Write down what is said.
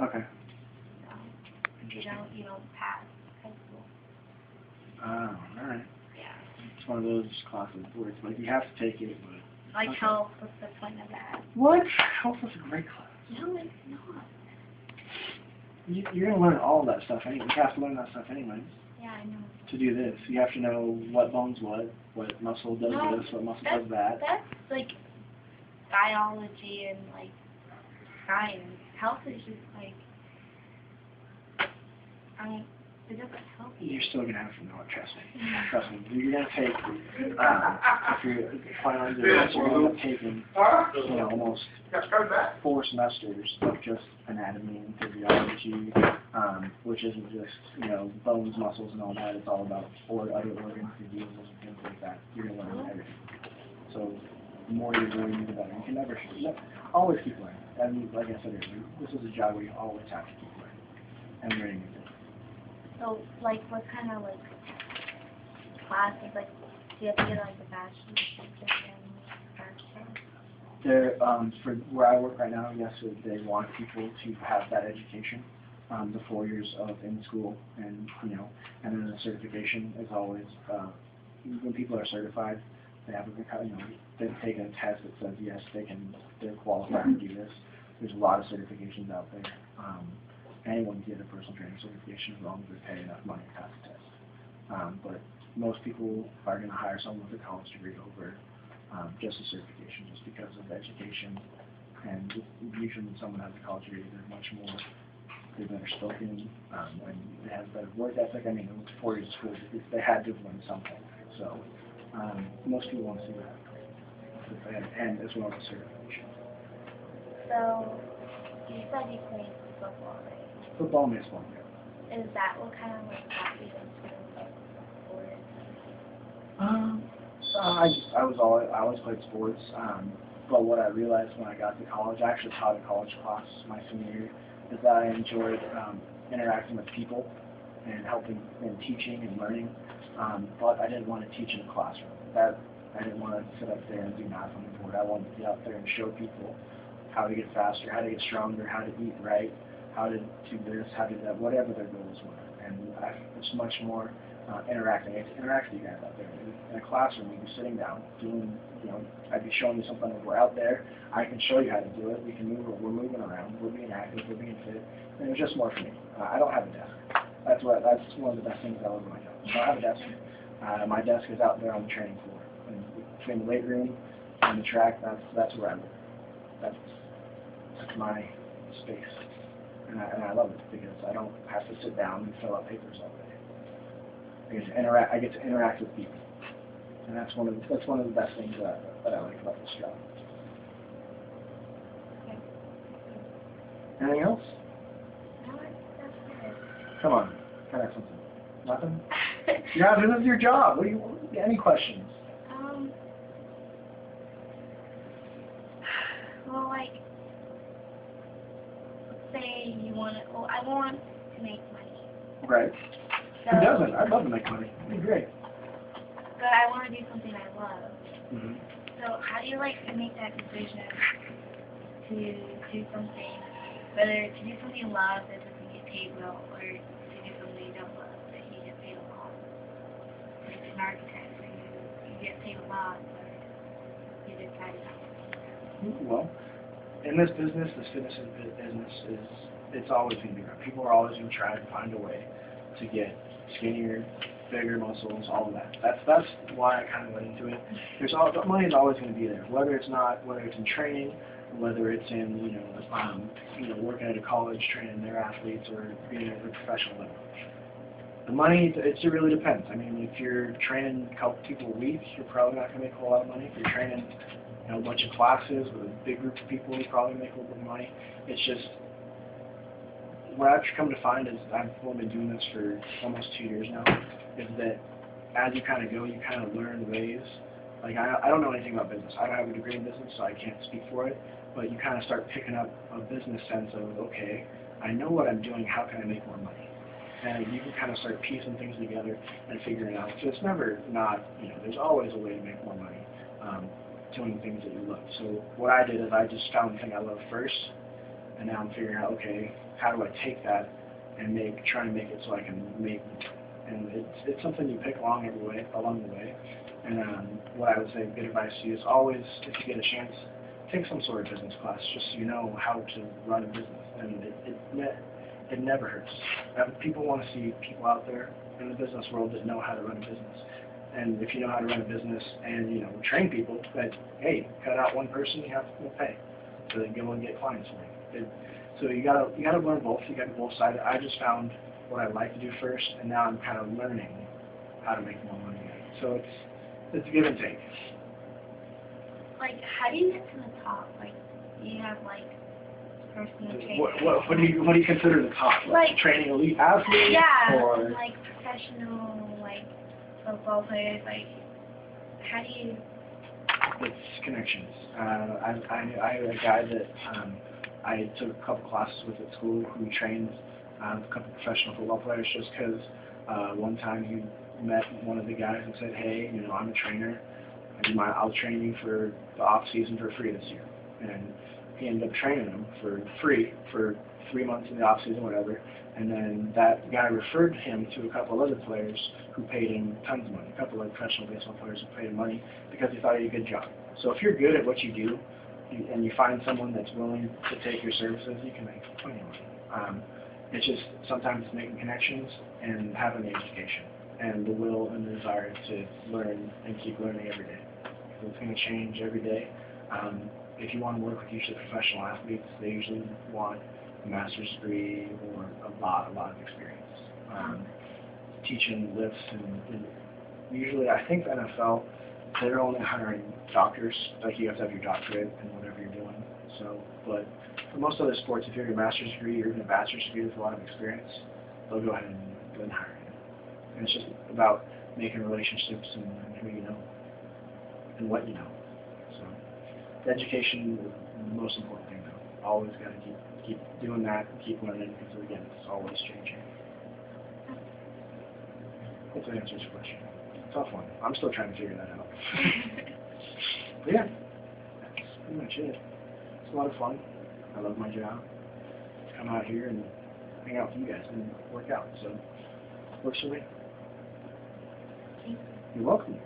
Okay. So Interesting. you don't pass high school. Oh, alright. Yeah. It's one of those classes where it's like you have to take it, but... Like Okay. health, what's the point of that? What? Health is a great class. No, it's not. You're going to learn all of that stuff anyway. You have to learn that stuff anyways. Yeah, I know. To do this, you have to know what bone's what muscle does No, this, what muscle does that. That's like biology and like science. Health is just like, it doesn't help you. You're still going to have to know it, trust me. Trust me. You're going to take, if you're planning on doing this, you're going to end up taking, almost 4 semesters of just anatomy and physiology, which isn't just, bones, muscles, and all that. It's all about other organs, diseases, and things like that. You're going to learn everything. So the more you learn, the better. You can never always keep learning. And like I said earlier, this is a job where you always have to keep learning and learning new things. So, like, what kind of, like, classes, like, do you have to get, like, a bachelor's degree in bachelor's? There, for where I work right now, yes, they want people to have that education, the 4 years of in school, and and then the certification is always when people are certified, they have they've taken a test that says yes, they're qualified to do this. There's a lot of certifications out there. Anyone can get a personal trainer certification as long as they pay enough money to pass the test. But most people are going to hire someone with a college degree over just a certification, just because of the education. And usually when someone has a college degree, they're better spoken, and they have better work ethic. I mean, it was 4 years of school. They had to have learned something. So most people want to see that. And as well as a certification. So, you said you played football, right? Football and baseball, yeah. Is that what kind of, like, got you into, like, sports? I always played sports, but what I realized when I got to college, I actually taught a college class my senior year, is that I enjoyed interacting with people and helping and teaching and learning, but I didn't want to teach in a classroom. I didn't want to sit up there and do math on the board. I wanted to get out there and show people how to get faster, how to get stronger, how to eat right, how to do this, how to do that, whatever their goals were. And it's much more interacting. It's interact with you guys out there. In a classroom, you'd be sitting down, doing, I'd be showing you something. We're out there. I can show you how to do it. We can move. We're moving around. We're being active. We're being fit. And it was just more for me. I don't have a desk. That's one of the best things I love about my job. I don't have a desk. My desk is out there on the training floor. And between the weight room and the track, that's where I live. That's my space. And I love it because I don't have to sit down and fill out papers all day. I get to interact with people, and that's one of the best things that I like about this job. Okay. Anything else? No, that's good. Come on, gotta have something. Nothing? Yeah, this is your job. Any questions? Well, like, let's say you want to. Oh, I want to make money. Right. So, Who doesn't? I'd love to make money. It'd be great. But I want to do something I love. Mm-hmm. So how do you like make that decision to do something, whether to do something you love that doesn't get paid well, or to do something you don't love that you get paid a lot? Like an architect, where you get paid a lot, but you decide not to. Well, in this business, this fitness business it's always going to be around. People are always going to try to find a way to get skinnier, bigger muscles, all of that. That's why I kind of went into it. Money is always going to be there, whether it's in training, whether it's in working at a college training their athletes, or being at a professional level. The money, it really depends. I mean, if you're training a couple people a week, you're probably not going to make a whole lot of money. If you're training a bunch of classes with a big group of people, you probably make a little bit of money. It's just, what I've come to find is, I've only been doing this for almost 2 years now, is that as you kind of go, you kind of learn ways. Like, I don't know anything about business. I don't have a degree in business, so I can't speak for it, but you kind of start picking up a business sense of, okay, I know what I'm doing, how can I make more money? And you can kind of start piecing things together and figuring out. So it's never not, there's always a way to make more money doing things that you love. So what I did is I just found the thing I love first, and now I'm figuring out, okay, how do I take that and try to make it so I can make more. And it's something you pick along the way. And what I would say, good advice to you is always, if you get a chance, take some sort of business class, just so you know how to run a business. And it never hurts. People want to see people out there in the business world that know how to run a business. And if you know how to run a business and train people, that hey, cut out one person, you have to pay, so they go and get clients for you. So you gotta learn both. You got to both sides. I just found what I like to do first, and now I'm kind of learning how to make more money. So it's give and take. Like, how do you get to the top? Like, do you have like personal training? What do you consider the top? Like training elite athletes? Yeah, or like professional, like football players. Like, how do you? It's connections. I have a guy that I took a couple classes with at school who trains a couple professional football players just because one time he met one of the guys and said, hey, I'm a trainer. I'll train you for the off season for free this year. And he ended up training him for free for 3 months in the off season, whatever. And then that guy referred him to a couple other players who paid him tons of money, a couple of professional baseball players who paid him money because he thought he did a good job. So if you're good at what you do, and you find someone that's willing to take your services, you can make plenty of money. It's just sometimes it's making connections and having the education and the will and the desire to learn and keep learning every day. It's going to change every day. If you want to work with usually professional athletes, they usually want a master's degree or a lot of experience. Teaching lifts and usually I think the NFL, they're only hiring doctors. Like you have to have your doctorate in whatever you're doing. So, but for most other sports, if you have a master's degree or even a bachelor's degree with a lot of experience, they'll go ahead and hire you. And it's just about making relationships and who you know and what you know. So, the education is the most important thing, though. Always got to keep doing that and keep learning because again, it's always changing. Hope that answers your question. Tough one. I'm still trying to figure that out. But yeah, that's pretty much it. It's a lot of fun. I love my job. Come out here and hang out with you guys and work out. So, works for me. Thank you. You're welcome.